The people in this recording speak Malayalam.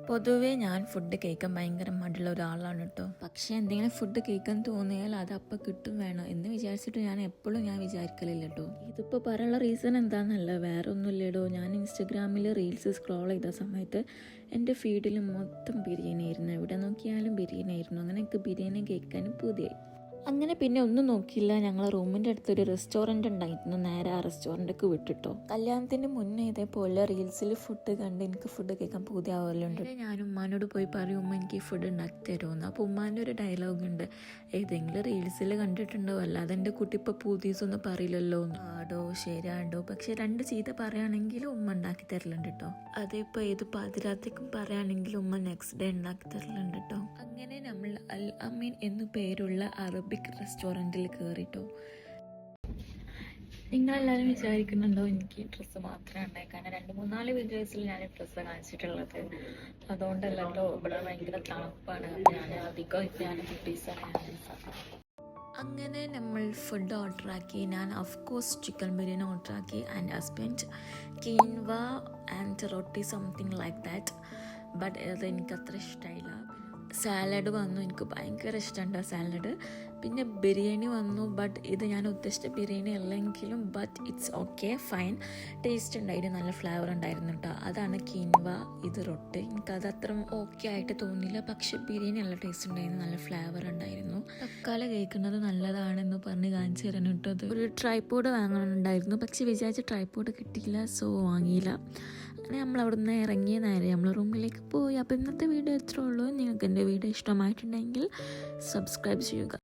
പൊതുവേ ഞാൻ ഫുഡ് കഴിക്കാൻ ഭയങ്കര മടിയുള്ള ഒരാളാണ് കേട്ടോ. പക്ഷേ എന്തെങ്കിലും ഫുഡ് കഴിക്കാൻ തോന്നിയാൽ അത് അപ്പം കിട്ടും വേണം എന്ന് വിചാരിച്ചിട്ട് ഞാൻ വിചാരിക്കലില്ല കേട്ടോ. ഇതിപ്പോൾ പറയാനുള്ള റീസൺ എന്താണെന്നല്ല, വേറെ ഒന്നുമില്ലടോ. ഞാൻ ഇൻസ്റ്റഗ്രാമിൽ റീൽസ് സ്ക്രോൾ ചെയ്ത സമയത്ത് എൻ്റെ ഫീഡിൽ മൊത്തം ബിരിയാണി ആയിരുന്നു. എവിടെ നോക്കിയാലും ബിരിയാണി ആയിരുന്നു. അങ്ങനെ എനിക്ക് ബിരിയാണി കഴിക്കാൻ പുതിയായി. അങ്ങനെ പിന്നെ ഒന്നും നോക്കിയില്ല, ഞങ്ങൾ റൂമിൻ്റെ അടുത്തൊരു റെസ്റ്റോറൻറ്റ് ഉണ്ടായിരുന്നു. നേരെ ആ റെസ്റ്റോറൻറ്റൊക്കെ വിട്ടിട്ടോ. കല്യാണത്തിന് മുന്നേ ഇതേപോലെ റീൽസിൽ ഫുഡ് കണ്ട് എനിക്ക് ഫുഡ് കഴിക്കാൻ പൂതിയാവലുണ്ട്. ഞാൻ ഉമ്മാനോട് പോയി പറയും, ഉമ്മ എനിക്ക് ഫുഡ് ഉണ്ടാക്കി തരുമെന്ന്. അപ്പോൾ ഉമ്മാൻ്റെ ഒരു ഡയലോഗ് ഉണ്ട്, ഏതെങ്കിലും റീൽസിൽ കണ്ടിട്ടുണ്ടോ, അല്ലാതെ എൻ്റെ കുട്ടി ഇപ്പോൾ പൂതീസൊന്നും പറയില്ലല്ലോ. ആടോ ശരിയാണ്ടോ, പക്ഷെ രണ്ട് ചീത്ത പറയുകയാണെങ്കിൽ ഉമ്മ ഉണ്ടാക്കി തരലുണ്ട് കേട്ടോ. അതിപ്പോൾ ഏത് പാതിരാത്രിക്കും പറയുകയാണെങ്കിൽ ഉമ്മ നെക്സ്റ്റ് ഡേ ഉണ്ടാക്കി തരലുണ്ട് കേട്ടോ. അങ്ങനെ നമ്മൾ അൽ അമീൻ എന്നു പേരുള്ള അറബിക് റെസ്റ്റോറൻറ്റിൽ കയറിട്ടോ. നിങ്ങളെല്ലാവരും വിചാരിക്കുന്നുണ്ടോ എനിക്ക് ഡ്രസ്സ് മാത്രമേ ഉണ്ടായി, കാരണം 2-3 വീഡിയോസിൽ ഞാൻ ഡ്രസ്സ് കാണിച്ചിട്ടുള്ളത്. അതുകൊണ്ടല്ലോ ഇവിടെ ഭയങ്കര തണുപ്പാണ്. ഞാൻ അധികം കുട്ടീസാണ്. അങ്ങനെ നമ്മൾ ഫുഡ് ഓർഡറാക്കി. ഞാൻ ഓഫ്കോഴ്സ് ചിക്കൻ ബിരിയാണി ഓർഡറാക്കി. And husband quinoa and roti something like that. But അത് എനിക്കത്ര ഇഷ്ടമായില്ല. സാലഡ് വന്നു, എനിക്ക് ഭയങ്കര ഇഷ്ടമുണ്ട് സാലഡ്. പിന്നെ ബിരിയാണി വന്നു, ബട്ട് ഇത് ഞാൻ ഉദ്ദേശിച്ച ബിരിയാണി അല്ലെങ്കിലും but it's okay fine. Taste ഉണ്ടായിരുന്നു, നല്ല ഫ്ലേവർ ഉണ്ടായിരുന്നു കേട്ടോ. അതാണ് കീൻവ, ഇത് റൊട്ടി. എനിക്കത് അത്ര ഓക്കെ ആയിട്ട് തോന്നിയില്ല, പക്ഷെ ബിരിയാണി നല്ല ടേസ്റ്റ് ഉണ്ടായിരുന്നു, നല്ല ഫ്ലേവർ ഉണ്ടായിരുന്നു. തക്കാളി കഴിക്കുന്നത് നല്ലതാണെന്ന് പറഞ്ഞ് കാണിച്ചു തരാൻ ഇട്ടത്. ഒരു ട്രൈപോഡ് വാങ്ങാനുണ്ടായിരുന്നു, പക്ഷെ വിചാരിച്ച ട്രൈപോഡ് കിട്ടിയില്ല, സോ വാങ്ങിയില്ല. അങ്ങനെ നമ്മൾ അവിടെ നിന്ന് ഇറങ്ങിയ നേരെ നമ്മൾ റൂമിലേക്ക് പോയി. അപ്പോൾ ഇന്നത്തെ വീഡിയോ ഇത്രേ ഉള്ളൂ. നിങ്ങൾക്ക് എൻ്റെ വീഡിയോ ഇഷ്ടമായിട്ടുണ്ടെങ്കിൽ സബ്സ്ക്രൈബ് ചെയ്യുക.